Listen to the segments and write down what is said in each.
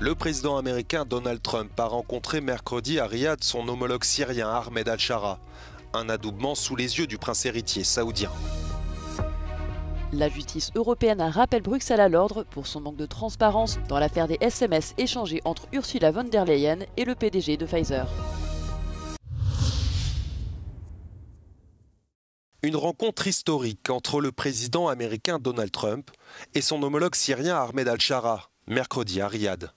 Le président américain Donald Trump a rencontré mercredi à Riyad son homologue syrien Ahmed al-Shara. Un adoubement sous les yeux du prince héritier saoudien. La justice européenne rappelle Bruxelles à l'ordre pour son manque de transparence dans l'affaire des SMS échangés entre Ursula von der Leyen et le PDG de Pfizer. Une rencontre historique entre le président américain Donald Trump et son homologue syrien Ahmed al-Shara, mercredi à Riyad.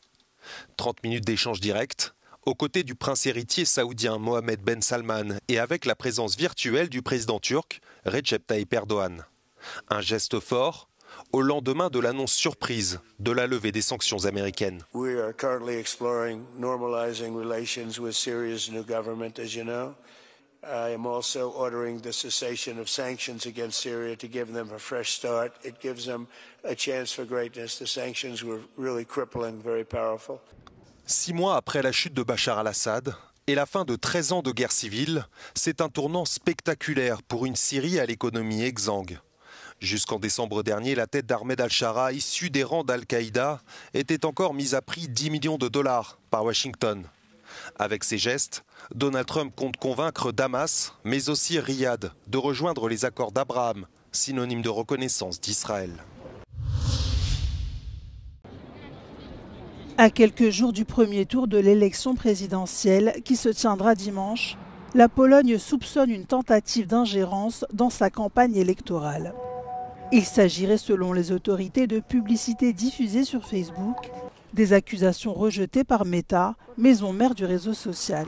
30 minutes d'échange direct, aux côtés du prince héritier saoudien Mohammed Ben Salman et avec la présence virtuelle du président turc Recep Tayyip Erdogan. Un geste fort au lendemain de l'annonce surprise de la levée des sanctions américaines. We are currently exploring normalizing relations with Syria's new government, as you know. I am also ordering the cessation of sanctions against Syria to give them a fresh start. It gives them a chance for greatness. The sanctions were really crippling, very powerful. 6 mois après la chute de Bachar al-Assad et la fin de 13 ans de guerre civile, c'est un tournant spectaculaire pour une Syrie à l'économie exsangue. Jusqu'en décembre dernier, la tête d'Ahmed al-Shara, issue des rangs d'Al-Qaïda, était encore mise à prix 10 millions de dollars par Washington. Avec ces gestes, Donald Trump compte convaincre Damas, mais aussi Riyad, de rejoindre les accords d'Abraham, synonyme de reconnaissance d'Israël. À quelques jours du premier tour de l'élection présidentielle qui se tiendra dimanche, la Pologne soupçonne une tentative d'ingérence dans sa campagne électorale. Il s'agirait selon les autorités de publicités diffusées sur Facebook, des accusations rejetées par Meta, maison mère du réseau social.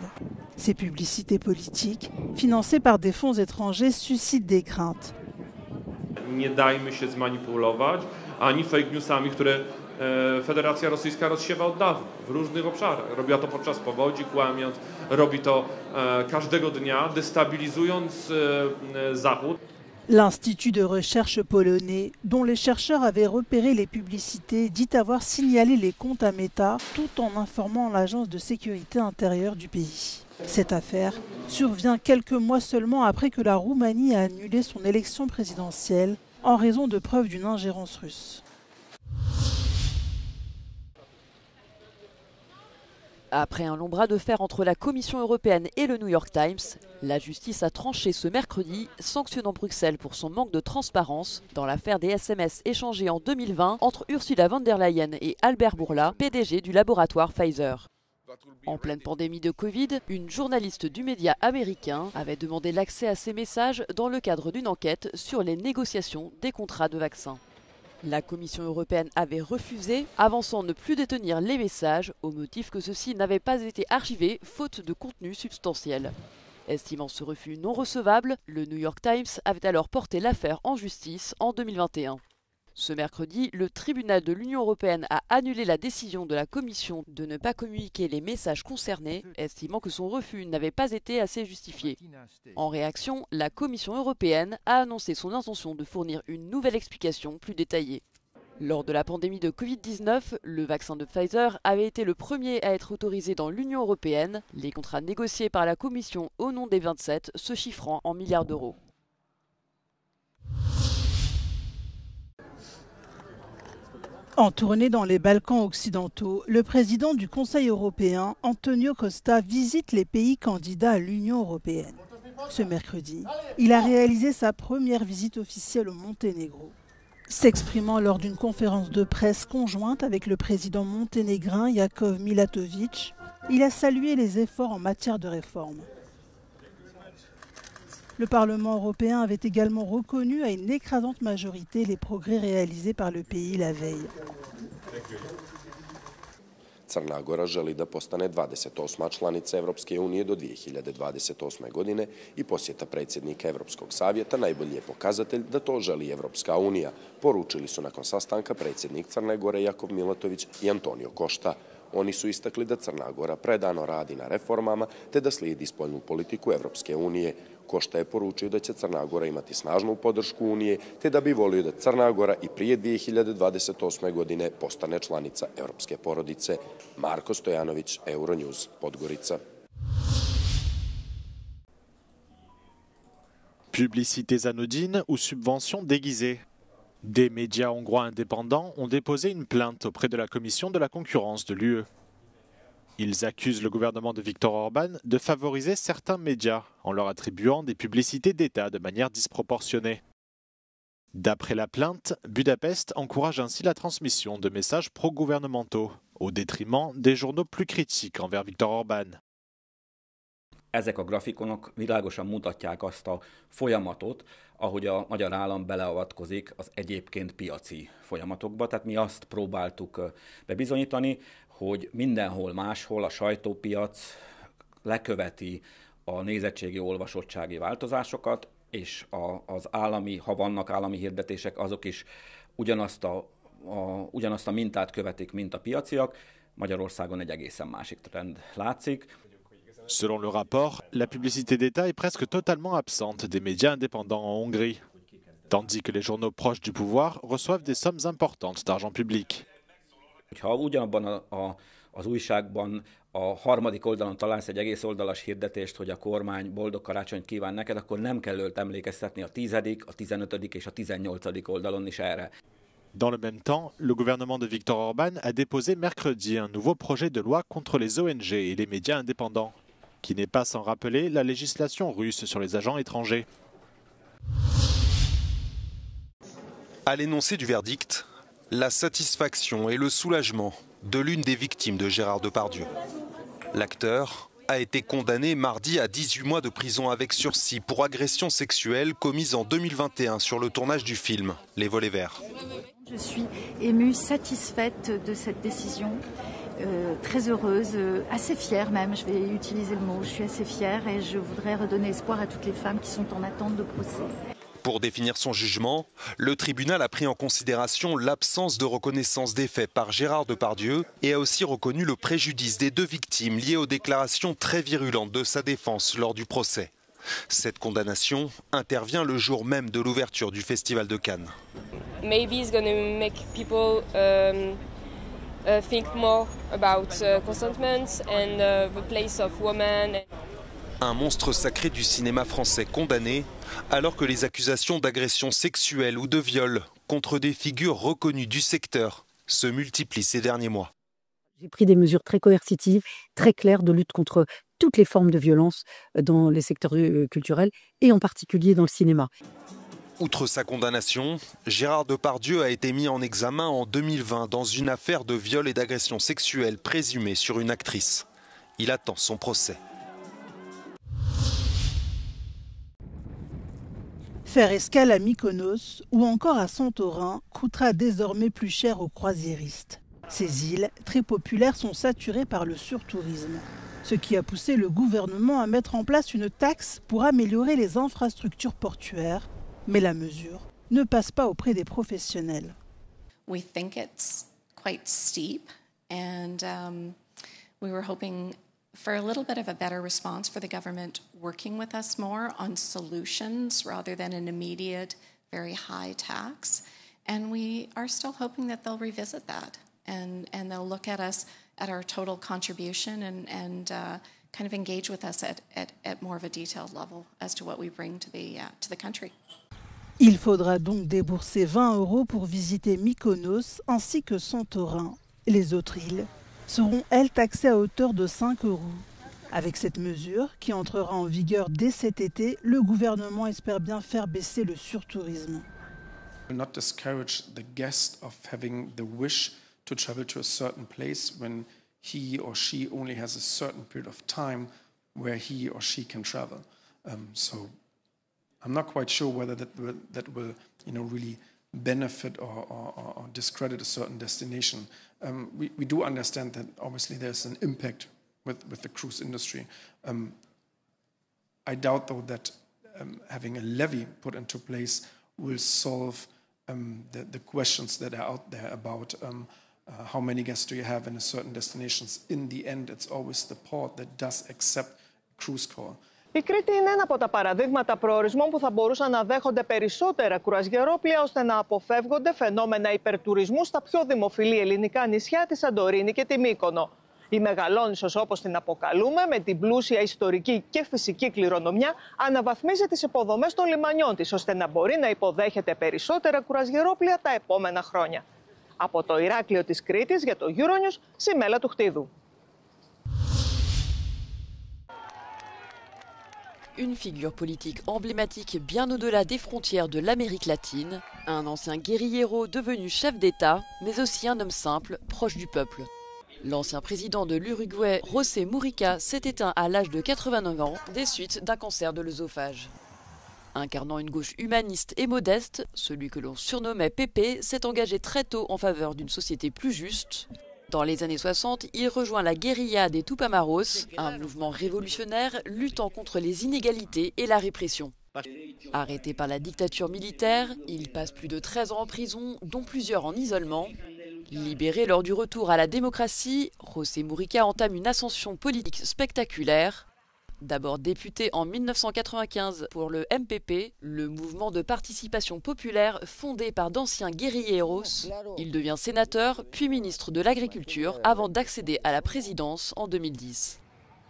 Ces publicités politiques, financées par des fonds étrangers, suscitent des craintes. Nie dajmy się zmanipulować ani fake newsami, które Federacja Rosyjska rozsiewa od dawna w różnych obszarach. Robiła to podczas powodzi, kłamiąc, robi to każdego dnia, destabilizując Zachód. L'Institut de recherche polonais, dont les chercheurs avaient repéré les publicités, dit avoir signalé les comptes à Meta tout en informant l'agence de sécurité intérieure du pays. Cette affaire survient quelques mois seulement après que la Roumanie a annulé son élection présidentielle en raison de preuves d'une ingérence russe. Après un long bras de fer entre la Commission européenne et le New York Times, la justice a tranché ce mercredi, sanctionnant Bruxelles pour son manque de transparence dans l'affaire des SMS échangés en 2020 entre Ursula von der Leyen et Albert Bourla, PDG du laboratoire Pfizer. En pleine pandémie de Covid, une journaliste du média américain avait demandé l'accès à ces messages dans le cadre d'une enquête sur les négociations des contrats de vaccins. La Commission européenne avait refusé, avançant ne plus détenir les messages au motif que ceux-ci n'avaient pas été archivés faute de contenu substantiel. Estimant ce refus non recevable, le New York Times avait alors porté l'affaire en justice en 2021. Ce mercredi, le tribunal de l'Union européenne a annulé la décision de la Commission de ne pas communiquer les messages concernés, estimant que son refus n'avait pas été assez justifié. En réaction, la Commission européenne a annoncé son intention de fournir une nouvelle explication plus détaillée. Lors de la pandémie de Covid-19, le vaccin de Pfizer avait été le premier à être autorisé dans l'Union européenne, les contrats négociés par la Commission au nom des 27 se chiffrant en milliards d'euros. En tournée dans les Balkans occidentaux, le président du Conseil européen, Antonio Costa, visite les pays candidats à l'Union européenne. Ce mercredi, il a réalisé sa première visite officielle au Monténégro. S'exprimant lors d'une conférence de presse conjointe avec le président monténégrin Jakov Milatović, il a salué les efforts en matière de réforme. Le Parlement européen avait également reconnu à une écrasante majorité les progrès réalisés par le pays la veille. Crna Gora želi da postane 28. članica Evropske unije do 2028. godine i posjeta predsjednika Evropskog savjeta najbolji je pokazatelj da to želi Evropska unija, poručili su nakon sastanka predsjednik Crne Gore Jakov Milatović i Antonio Košta. Oni su istakli da Crna Gora predano radi na reformama te da slijedi spoljnu politiku Evropske unije. Košta je poručio da će Crna Gora imati snažnu podršku Unije te da bi volio da Crna Gora i prije 2028. godine postane članica evropske porodice. Marko Stojanović, Euronews, Podgorica. Publicités anodines ou subventions déguisées. Des médias hongrois indépendants ont déposé une plainte auprès de la Commission de la concurrence de l'UE. Ils accusent le gouvernement de Viktor Orban de favoriser certains médias en leur attribuant des publicités d'État de manière disproportionnée. D'après la plainte, Budapest encourage ainsi la transmission de messages pro-gouvernementaux, au détriment des journaux plus critiques envers Viktor Orban. Ezek a grafikonok világosan mutatják azt a folyamatot, ahogy a magyar állam beleavatkozik az egyébként piaci folyamatokba. Tehát mi azt próbáltuk bebizonyítani, hogy mindenhol máshol a sajtópiac leköveti a nézettségi, olvasottsági változásokat, és az állami, ha vannak állami hirdetések, azok is ugyanazt a mintát követik, mint a piaciak. Magyarországon egy egészen másik trend látszik. Selon le rapport, la publicité d'État est presque totalement absente des médias indépendants en Hongrie, tandis que les journaux proches du pouvoir reçoivent des sommes importantes d'argent public. Ha ugyanabban az újságban a harmadik oldalon találsz egy egész oldalas hirdetést, hogy a kormány boldog karácsonyt kíván neked, akkor nem kell őt emlékeztetni a 10., a 15. és a 18. oldalon is erre. Dans le même temps, le gouvernement de Viktor Orban a déposé mercredi un nouveau projet de loi contre les ONG et les médias indépendants, qui n'est pas sans rappeler la législation russe sur les agents étrangers. À l'énoncé du verdict, la satisfaction et le soulagement de l'une des victimes de Gérard Depardieu. L'acteur a été condamné mardi à 18 mois de prison avec sursis pour agression sexuelle commise en 2021 sur le tournage du film Les Volets Verts. Je suis émue, satisfaite de cette décision, très heureuse, assez fière même, je vais utiliser le mot, je suis assez fière et je voudrais redonner espoir à toutes les femmes qui sont en attente de procès. Pour définir son jugement, le tribunal a pris en considération l'absence de reconnaissance des faits par Gérard Depardieu et a aussi reconnu le préjudice des deux victimes liées aux déclarations très virulentes de sa défense lors du procès. Cette condamnation intervient le jour même de l'ouverture du Festival de Cannes. Maybe it's going to make people think more about consentment and the place of women. Un monstre sacré du cinéma français condamné, alors que les accusations d'agression sexuelle ou de viol contre des figures reconnues du secteur se multiplient ces derniers mois. J'ai pris des mesures très coercitives, très claires de lutte contre toutes les formes de violence dans les secteurs culturels et en particulier dans le cinéma. Outre sa condamnation, Gérard Depardieu a été mis en examen en 2020 dans une affaire de viol et d'agression sexuelle présumée sur une actrice. Il attend son procès. Faire escale à Mykonos ou encore à Santorin coûtera désormais plus cher aux croisiéristes. Ces îles, très populaires, sont saturées par le surtourisme, ce qui a poussé le gouvernement à mettre en place une taxe pour améliorer les infrastructures portuaires. Mais la mesure ne passe pas auprès des professionnels. We think it's quite steep and we were hoping for a little bit of a better response for the government working with us more on solutions rather than an immediate, very high tax. And we are still hoping that they'll revisit that and they'll look at us at our total contribution and kind of engage with us at more of a detailed level as to what we bring to the country. Il faudra donc débourser 20 € pour visiter Mykonos ainsi que Santorin. Les autres îles seront, elles, taxées à hauteur de 5 €. Avec cette mesure, qui entrera en vigueur dès cet été, le gouvernement espère bien faire baisser le surtourisme. Will not discourage the guest of having the wish to travel to a certain place when he or she only has a certain period of time where he or she can travel. So I'm not quite sure whether that will really benefit or discredit a certain destination. We do understand that obviously there's an impact with the cruise industry. I doubt though that having a levy put into place will solve the questions that are out there about how many guests do you have in a certain destinations. In the end, it's always the port that does accept cruise call. Η Κρήτη είναι ένα από τα παραδείγματα προορισμών που θα μπορούσαν να δέχονται περισσότερα κρουαζιερόπλια ώστε να αποφεύγονται φαινόμενα υπερτουρισμού στα πιο δημοφιλή ελληνικά νησιά, τη Σαντορίνη και τη Μύκονο. Η Μεγαλόνισσος, όπως την αποκαλούμε, με την πλούσια ιστορική και φυσική κληρονομιά, αναβαθμίζει τις υποδομές των λιμανιών της, ώστε να μπορεί να υποδέχεται περισσότερα κουρασγερόπλοια τα επόμενα χρόνια. Από το Ηράκλειο της Κρήτης για το Euronews, Σιμέλα Τουχτίδου. Une figure politique emblématique bien au-delà des frontières de l'Amérique latine, un ancien guérillero devenu chef d'État, mais aussi un homme simple, proche du peuple. L'ancien président de l'Uruguay, José Mujica, s'est éteint à l'âge de 89 ans des suites d'un cancer de l'œsophage. Incarnant une gauche humaniste et modeste, celui que l'on surnommait Pépé s'est engagé très tôt en faveur d'une société plus juste. Dans les années 60, il rejoint la guérilla des Tupamaros, un mouvement révolutionnaire luttant contre les inégalités et la répression. Arrêté par la dictature militaire, il passe plus de 13 ans en prison, dont plusieurs en isolement. Libéré lors du retour à la démocratie, José Mujica entame une ascension politique spectaculaire. D'abord député en 1995 pour le MPP, le mouvement de participation populaire fondé par d'anciens guérilleros, il devient sénateur puis ministre de l'Agriculture avant d'accéder à la présidence en 2010.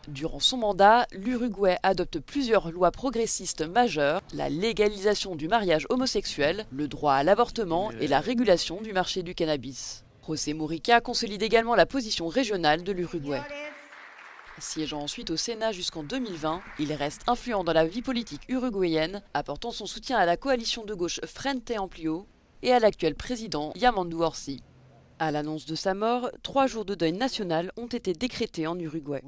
Durant son mandat, l'Uruguay adopte plusieurs lois progressistes majeures, la légalisation du mariage homosexuel, le droit à l'avortement et la régulation du marché du cannabis. José Mujica consolide également la position régionale de l'Uruguay. Siégeant ensuite au Sénat jusqu'en 2020, il reste influent dans la vie politique uruguayenne, apportant son soutien à la coalition de gauche Frente Amplio et à l'actuel président Yamandu Orsi. À l'annonce de sa mort, 3 jours de deuil national ont été décrétés en Uruguay.